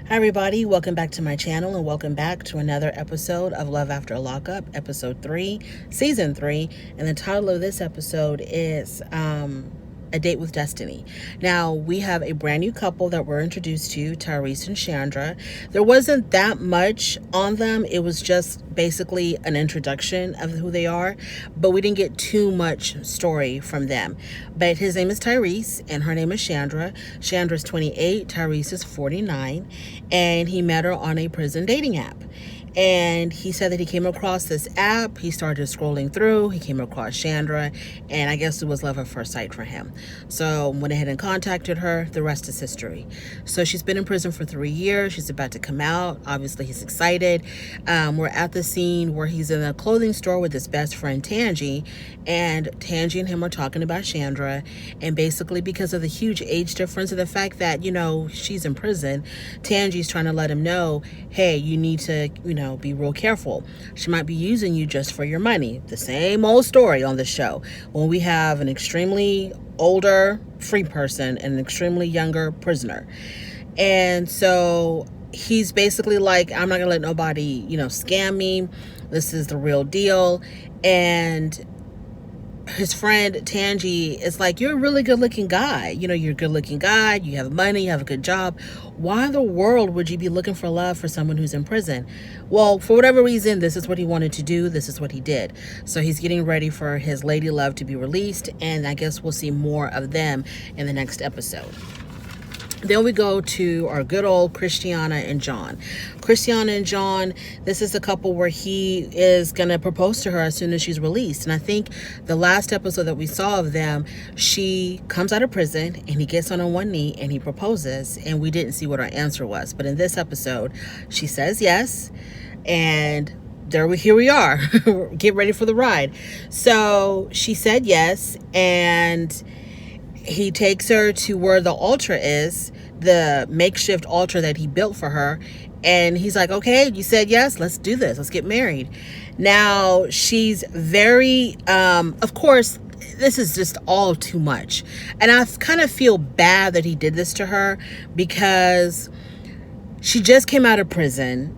Hi everybody, welcome back to my channel and welcome back to another episode of Love After Lockup, episode 3, season 3, and the title of this episode is A Date with Destiny. Now, we have a brand new couple that we're introduced to, Tyrese and Chandra. There wasn't that much on them. It was just basically an introduction of who they are, but we didn't get too much story from them. But his name is Tyrese and her name is Chandra. Chandra's 28, Tyrese is 49, and he met her on a prison dating app. And he said that he came across this app. He started scrolling through. He came across Chandra, and I guess it was love at first sight for him. So went ahead and contacted her. The rest is history. So she's been in prison for 3 years. She's about to come out. Obviously, he's excited. We're at the scene where he's in a clothing store with his best friend, Tangi. And Tangi and him are talking about Chandra. And basically, because of the huge age difference and the fact that, she's in prison, Tangi's trying to let him know, hey, you need to, be real careful. She might be using you just for your money. The same old story on the show. When we have an extremely older free person and an extremely younger prisoner. And so he's basically like, I'm not going to let nobody, scam me. This is the real deal. And his friend Tangi is like, you're a really good looking guy. You're a good looking guy. You have money. You have a good job. Why in the world would you be looking for love for someone who's in prison? Well, for whatever reason, this is what he wanted to do. This is what he did. So he's getting ready for his lady love to be released. And I guess we'll see more of them in the next episode. Then we go to our good old Christiana and John. Christiana and John, this is a couple where he is going to propose to her as soon as she's released. And I think the last episode that we saw of them, she comes out of prison and he gets on one knee and he proposes. And we didn't see what her answer was. But in this episode, she says yes. And here we are. Get ready for the ride. So she said yes. And he takes her to where the altar is, the makeshift altar that he built for her. And he's like, okay, you said yes, let's do this. Let's get married. Now, she's very, of course, this is just all too much. And I kind of feel bad that he did this to her because she just came out of prison.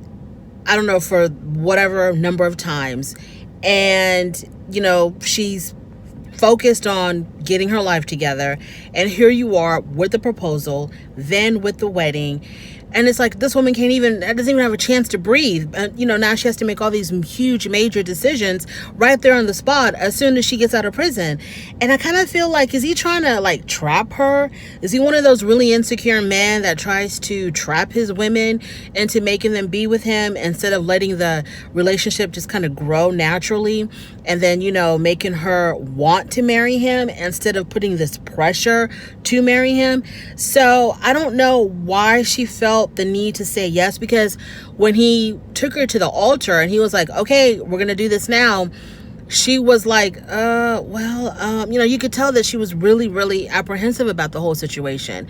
I don't know, for whatever number of times. And, she's focused on getting her life together, and here you are with the proposal, then with the wedding, and it's like this woman doesn't even have a chance to breathe. Now she has to make all these huge major decisions right there on the spot as soon as she gets out of prison. And I kind of feel like, is he trying to trap her? Is he one of those really insecure men that tries to trap his women into making them be with him instead of letting the relationship just kind of grow naturally, and then making her want to marry him instead of putting this pressure to marry him? So I don't know why she felt the need to say yes, because when he took her to the altar and he was like, okay, we're gonna do this now, she was like, you could tell that she was really, really apprehensive about the whole situation.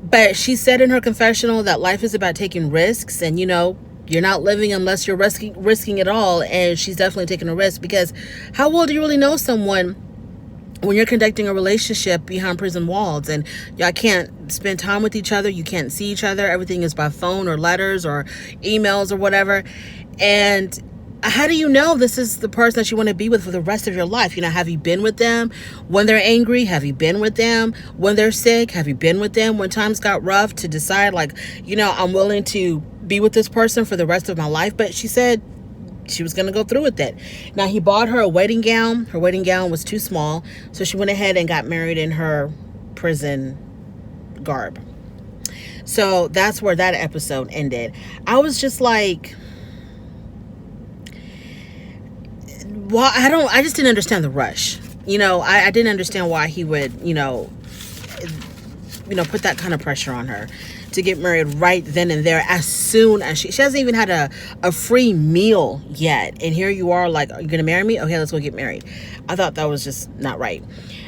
But she said in her confessional that life is about taking risks, and you're not living unless you're risking it all. And she's definitely taking a risk, because how well do you really know someone when you're conducting a relationship behind prison walls and y'all can't spend time with each other? You can't see each other. Everything is by phone or letters or emails or whatever. And how do you know this is the person that you want to be with for the rest of your life? Have you been with them when they're angry? Have you been with them when they're sick? Have you been with them when times got rough to decide I'm willing to be with this person for the rest of my life? But she said she was going to go through with it. Now, he bought her a wedding gown. Her wedding gown was too small, so she went ahead and got married in her prison garb. So that's where that episode ended. I was just like, well, I just didn't understand the rush. I didn't understand why he would, put that kind of pressure on her to get married right then and there, as soon as she hasn't even had a free meal yet. And here you are like, are you going to marry me? Okay, let's go get married. I thought that was just not right.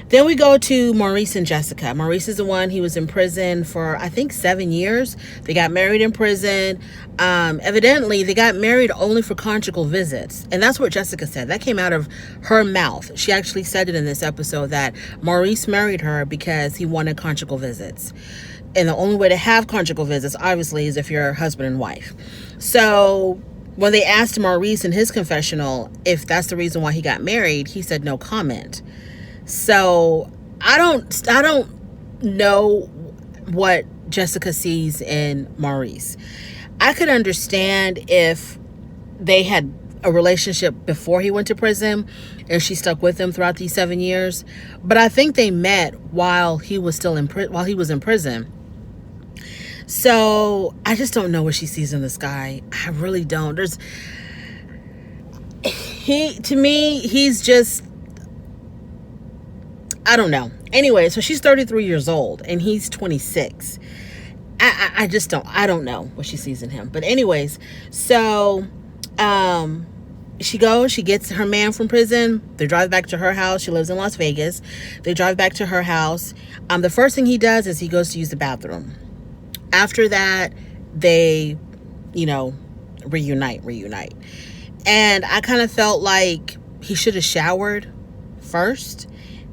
Then we go to Maurice and Jessica. Maurice is the one, he was in prison for, I think, 7 years. They got married in prison. Evidently, they got married only for conjugal visits. And that's what Jessica said. That came out of her mouth. She actually said it in this episode that Maurice married her because he wanted conjugal visits. And the only way to have conjugal visits, obviously, is if you're husband and wife. So when they asked Maurice in his confessional if that's the reason why he got married, he said no comment. So I don't know what Jessica sees in Maurice. I could understand if they had a relationship before he went to prison and she stuck with him throughout these 7 years, but I think they met while he was still while he was in prison. So I just don't know what she sees in this guy. I really don't. To me, he's just, I don't know. Anyway, so she's 33 years old and he's 26. I just don't know what she sees in him. But anyways, so she gets her man from prison. They drive back to her house. She lives in Las Vegas. They drive back to her house. The first thing he does is he goes to use the bathroom. After that, they, reunite. And I kind of felt like he should have showered first.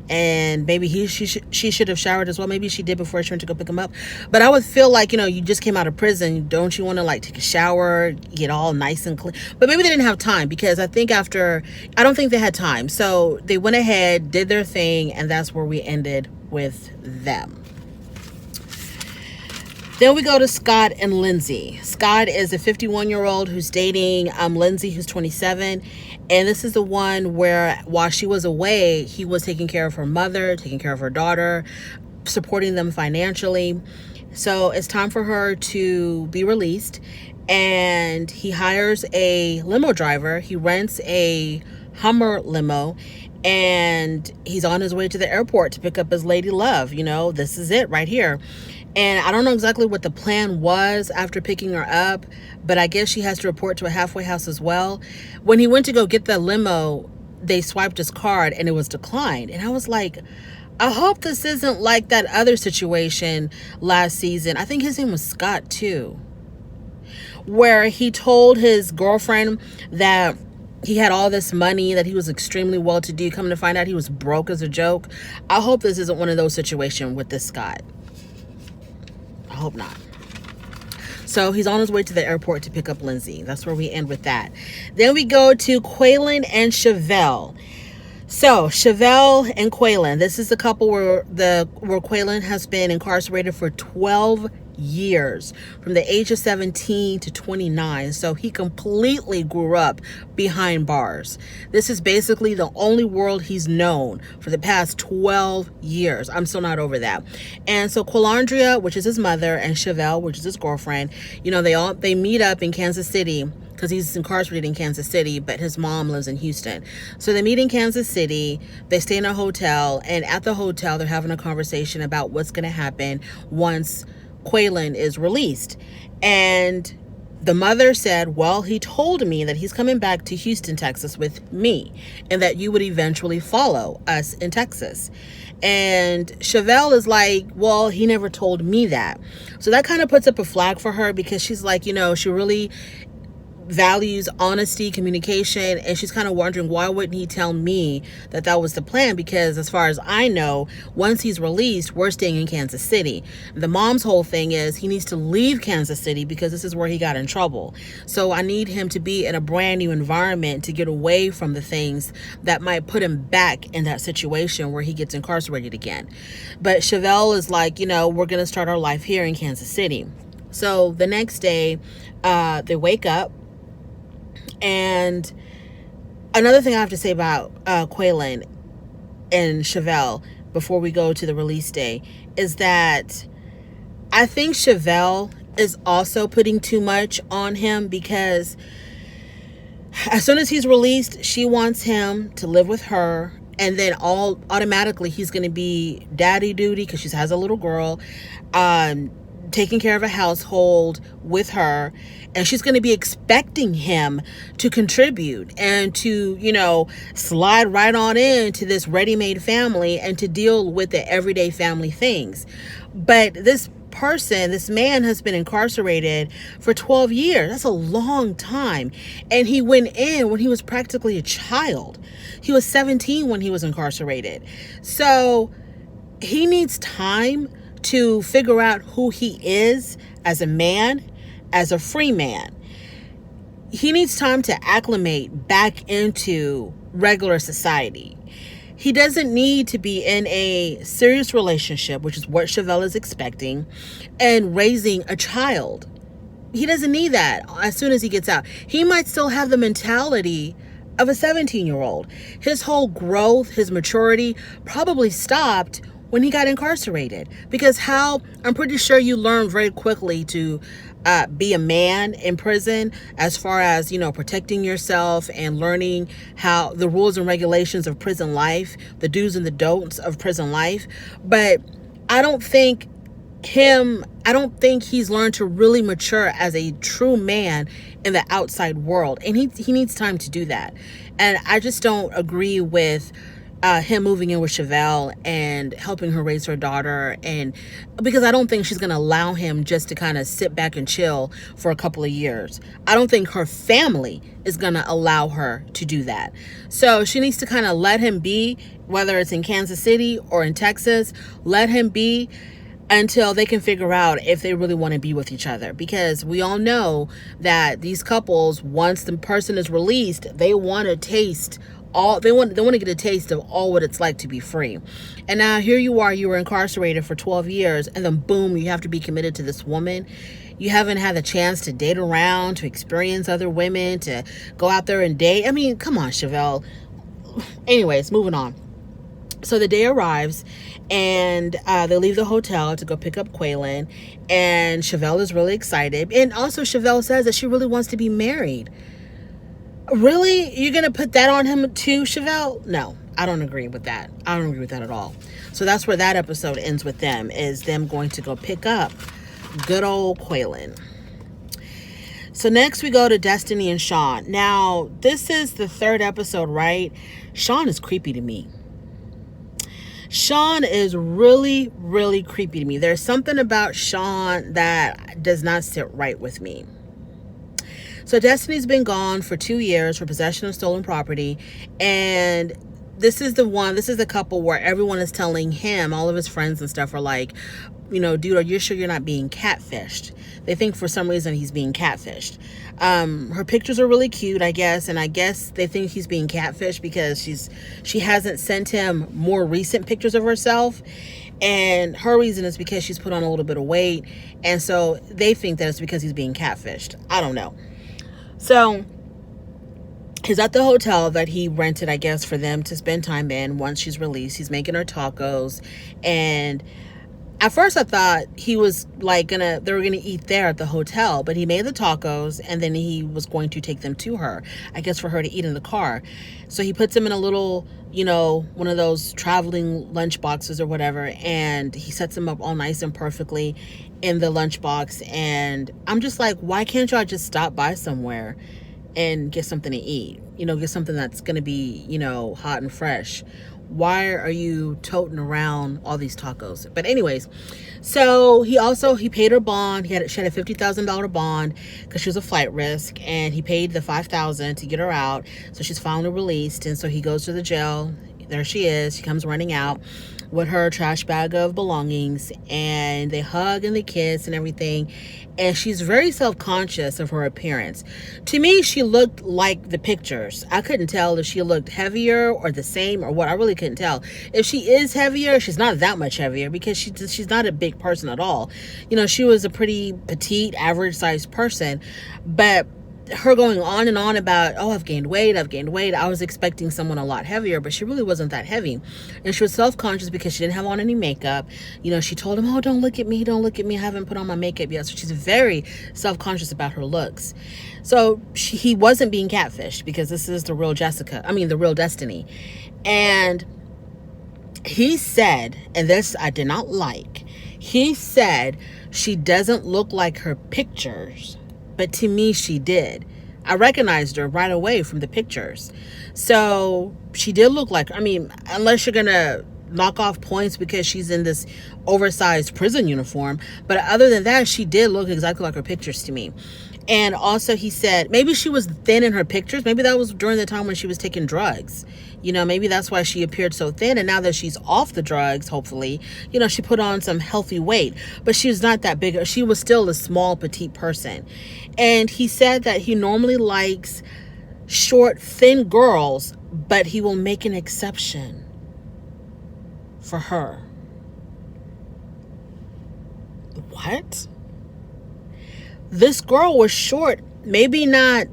And maybe she should have showered as well. Maybe she did before she went to go pick him up. But I would feel like, you just came out of prison. Don't you want to take a shower, get all nice and clean? But maybe they didn't have time, because I don't think they had time. So they went ahead, did their thing, and that's where we ended with them. Then we go to Scott and Lindsay. Scott is a 51-year-old who's dating Lindsay, who's 27. And this is the one where, while she was away, he was taking care of her mother, taking care of her daughter, supporting them financially. So it's time for her to be released. And he hires a limo driver. He rents a Hummer limo. And he's on his way to the airport to pick up his lady love. This is it right here. And I don't know exactly what the plan was after picking her up, but I guess she has to report to a halfway house as well. When he went to go get the limo, they swiped his card and it was declined. And I was like, I hope this isn't like that other situation last season. I think his name was Scott too, where he told his girlfriend that he had all this money, that he was extremely well-to-do. Coming to find out, he was broke as a joke. I hope this isn't one of those situations with this Scott. I hope not. So he's on his way to the airport to pick up Lindsay. That's where we end with that. Then we go to Quaylen and Chevelle. So Chevelle and Quaylen, this is the couple where Quaylen has been incarcerated for 12 years, from the age of 17 to 29. So he completely grew up behind bars. This is basically the only world he's known for the past 12 years. I'm still not over that. And so Quilandria, which is his mother, and Chevelle, which is his girlfriend, they meet up in Kansas City, because he's incarcerated in Kansas City, but his mom lives in Houston. So they meet in Kansas City, they stay in a hotel, and at the hotel they're having a conversation about what's going to happen once Quaylen is released. And the mother said, well, he told me that he's coming back to Houston, Texas with me, and that you would eventually follow us in Texas. And Chevelle is like, well, he never told me that. So that kind of puts up a flag for her, because she's like, she really values honesty, communication, and she's kind of wondering, why wouldn't he tell me that that was the plan? Because as far as I know, once he's released, we're staying in Kansas City. The mom's whole thing is he needs to leave Kansas City because this is where he got in trouble. So I need him to be in a brand new environment to get away from the things that might put him back in that situation where he gets incarcerated again. But Chevelle is like, we're going to start our life here in Kansas City. So the next day, they wake up. And another thing I have to say about Quaylen and Chevelle before we go to the release day is that I think Chevelle is also putting too much on him, because as soon as he's released, she wants him to live with her, and then automatically he's going to be daddy duty because she has a little girl. taking care of a household with her, and she's going to be expecting him to contribute and to, slide right on into this ready-made family and to deal with the everyday family things. But this man has been incarcerated for 12 years. That's a long time. And he went in when he was practically a child. He was 17 when he was incarcerated. So he needs time to figure out who he is as a man, as a free man. He needs time to acclimate back into regular society. He doesn't need to be in a serious relationship, which is what Chevelle is expecting, and raising a child. He doesn't need that as soon as he gets out. He might still have the mentality of a 17-year-old. His whole growth, his maturity probably stopped when he got incarcerated, because I'm pretty sure you learn very quickly to be a man in prison, as far as, protecting yourself and learning how the rules and regulations of prison life, the do's and the don'ts of prison life. But I don't think he's learned to really mature as a true man in the outside world. And he needs time to do that. And I just don't agree with him moving in with Chevelle and helping her raise her daughter, and because I don't think she's going to allow him just to kind of sit back and chill for a couple of years. I don't think her family is going to allow her to do that. So she needs to kind of let him be, whether it's in Kansas City or in Texas, let him be until they can figure out if they really want to be with each other. Because we all know that these couples, once the person is released, they want to taste they want to get a taste of all what it's like to be free. And now here you are, you were incarcerated for 12 years, and then boom, you have to be committed to this woman. You haven't had the chance to date around, to experience other women, to go out there and date. I mean, come on, Chevelle. Anyways, moving on. So the day arrives, and they leave the hotel to go pick up Quaylen, and Chevelle is really excited. And also Chevelle says that she really wants to be married. Really? You're going to put that on him too, Chevelle? No, I don't agree with that. I don't agree with that at all. So that's where that episode ends with them, is them going to go pick up good old Quaylen. So next we go to Destiny and Shawn. Now, this is the third episode, right? Shawn is creepy to me. Shawn is really, really creepy to me. There's something about Shawn that does not sit right with me. So Destiny's been gone for 2 years for possession of stolen property. And this is the couple where everyone is telling him, all of his friends and stuff are like, dude, are you sure you're not being catfished? They think for some reason he's being catfished. Her pictures are really cute, I guess. And I guess they think he's being catfished because she hasn't sent him more recent pictures of herself. And her reason is because she's put on a little bit of weight. And so they think that it's because he's being catfished. I don't know. So he's at the hotel that he rented, I guess, for them to spend time in once she's released. He's making her tacos. And at first I thought he was like they were gonna eat there at the hotel, but he made the tacos and then he was going to take them to her, I guess, for her to eat in the car. So he puts them in a little, one of those traveling lunch boxes or whatever, and he sets them up all nice and perfectly in the lunchbox. And I'm just like, why can't y'all just stop by somewhere and get something to eat? Get something that's going to be, hot and fresh. Why are you toting around all these tacos? But anyways, so he paid her bond. She had a $50,000 bond because she was a flight risk, and he paid the $5,000 to get her out. So she's finally released. And so he goes to the jail. There she is. She comes running out with her trash bag of belongings, and they hug and they kiss and everything. And she's very self-conscious of her appearance. To me, she looked like the pictures. I couldn't tell if she looked heavier or the same or what. I really couldn't tell. If she is heavier, she's not that much heavier, because she's not a big person at all. She was a pretty petite, average-sized person. But her going on and on about, I've gained weight. I was expecting someone a lot heavier, but she really wasn't that heavy. And she was self-conscious because she didn't have on any makeup. She told him, don't look at me. I haven't put on my makeup yet. So she's very self-conscious about her looks. So he wasn't being catfished, because this is the real the real Destiny. And he said, and this I did not like, he said She doesn't look like her pictures, but to me, she did. I recognized her right away from the pictures. So she did look like, I mean, unless you're going to knock off points because she's in this oversized prison uniform. But other than that, she did look exactly like her pictures to me. And also he said maybe she was thin in her pictures. Maybe that was during the time when she was taking drugs. You know, maybe that's why she appeared so thin. And now that she's off the drugs, hopefully, you know, she put on some healthy weight. But she was not that big. She was still a small, petite person. And he said that he normally likes short, thin girls, but he will make an exception for her. What? This girl was short, maybe not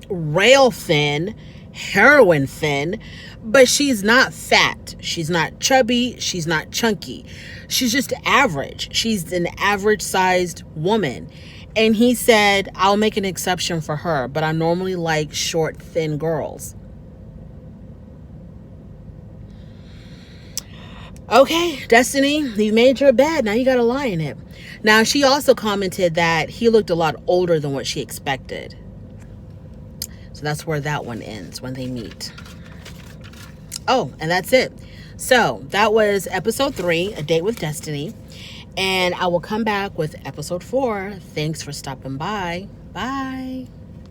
rail thin, heroin thin, but she's not fat. She's not chubby. She's not chunky. She's just average. She's an average sized woman. And he said, I'll make an exception for her, but I normally like short, thin girls. Okay, Destiny, you made your bed. Now you got to lie in it. Now, she also commented that he looked a lot older than what she expected. So that's where that one ends when they meet. Oh, and that's it. So that was episode 3, A Date with Destiny. And I will come back with episode 4. Thanks for stopping by. Bye.